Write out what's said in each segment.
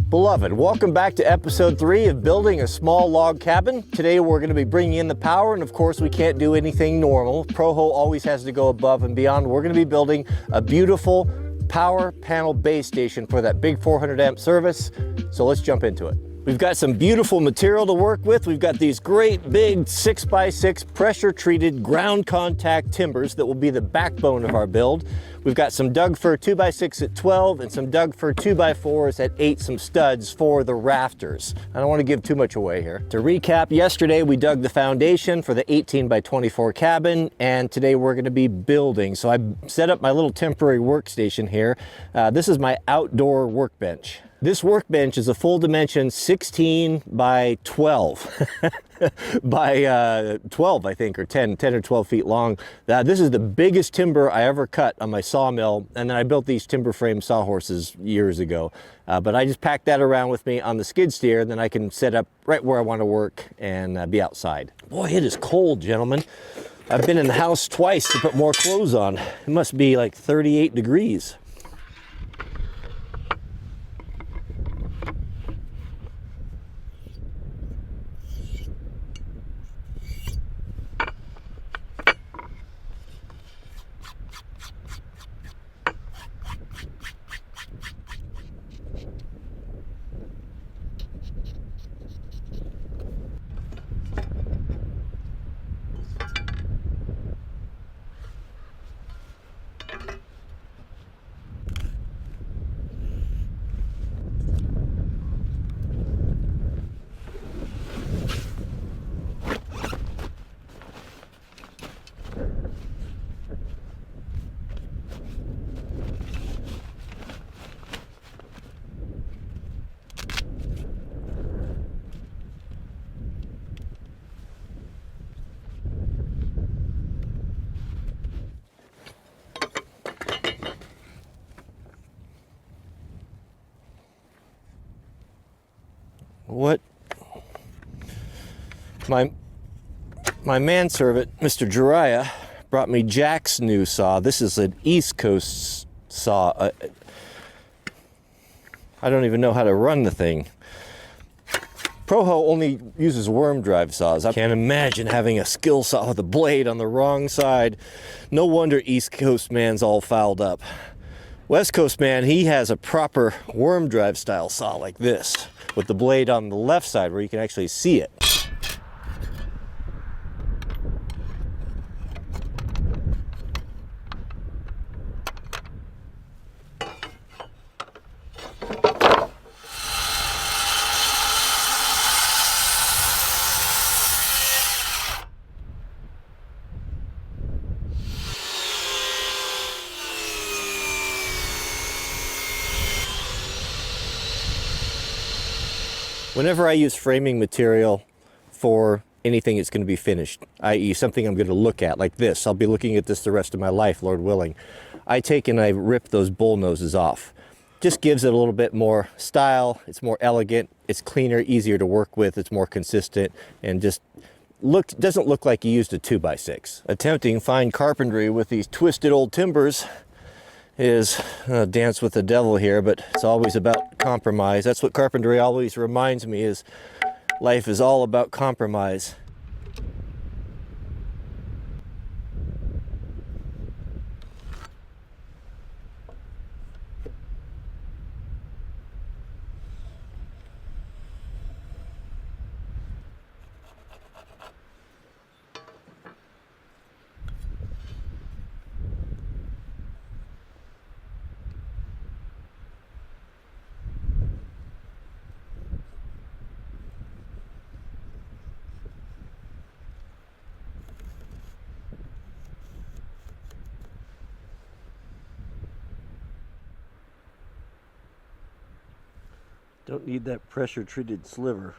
Beloved, welcome back to episode 3 of Building a Small Log Cabin. Today we're going to be bringing in the power, and of course we can't do anything normal. Proho always has to go above and beyond. We're going to be building a beautiful power panel base station for that big 400 amp service. So let's jump into it. We've got some beautiful material to work with. We've got these great big 6x6 pressure treated ground contact timbers that will be the backbone of our build. We've got some Doug Fir 2x6 at 12 and some Doug Fir 2x4s at 8, some studs for the rafters. I don't want to give too much away here. To recap, yesterday we dug the foundation for the 18x24 cabin, and today we're going to be building. So I set up my little temporary workstation here. This is my outdoor workbench. This workbench is a full dimension 16 by 12 by 12, I think, or 10 or 12 feet long. This is the biggest timber I ever cut on my sawmill, and then I built these timber frame sawhorses years ago. But I just packed that around with me on the skid steer, then I can set up right where I want to work and be outside. Boy, it is cold, gentlemen. I've been in the house twice to put more clothes on. It must be like 38 degrees. What my manservant, Mr. Jariah, brought me Jack's new saw. This is an East Coast saw. I don't even know how to run the thing. Proho only uses worm drive saws. I can't imagine having a skill saw with a blade on the wrong side. No wonder East Coast man's all fouled up. West Coast man, he has a proper worm drive style saw like this, with the blade on the left side where you can actually see it. Whenever I use framing material for anything that's going to be finished, i.e. something I'm going to look at, like this, I'll be looking at this the rest of my life, Lord willing, I take and I rip those bull noses off. Just gives it a little bit more style, it's more elegant, it's cleaner, easier to work with, it's more consistent, and just doesn't look like you used a 2x6. Attempting fine carpentry with these twisted old timbers is dance with the devil here, but it's always about compromise. That's what carpentry always reminds me, is life is all about compromise. Don't need that pressure treated sliver.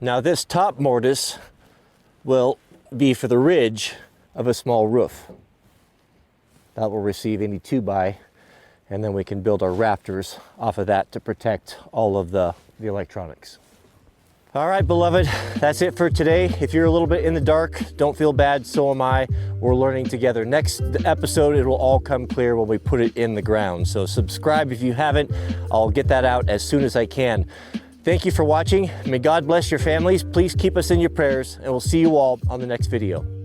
Now this top mortise will be for the ridge of a small roof. That will receive any 2x, and then we can build our rafters off of that to protect all of the electronics. All right, beloved, that's it for today. If you're a little bit in the dark, don't feel bad, so am I. We're learning together. Next episode, it will all come clear when we put it in the ground. So subscribe if you haven't. I'll get that out as soon as I can. Thank you for watching. May God bless your families. Please keep us in your prayers, and we'll see you all on the next video.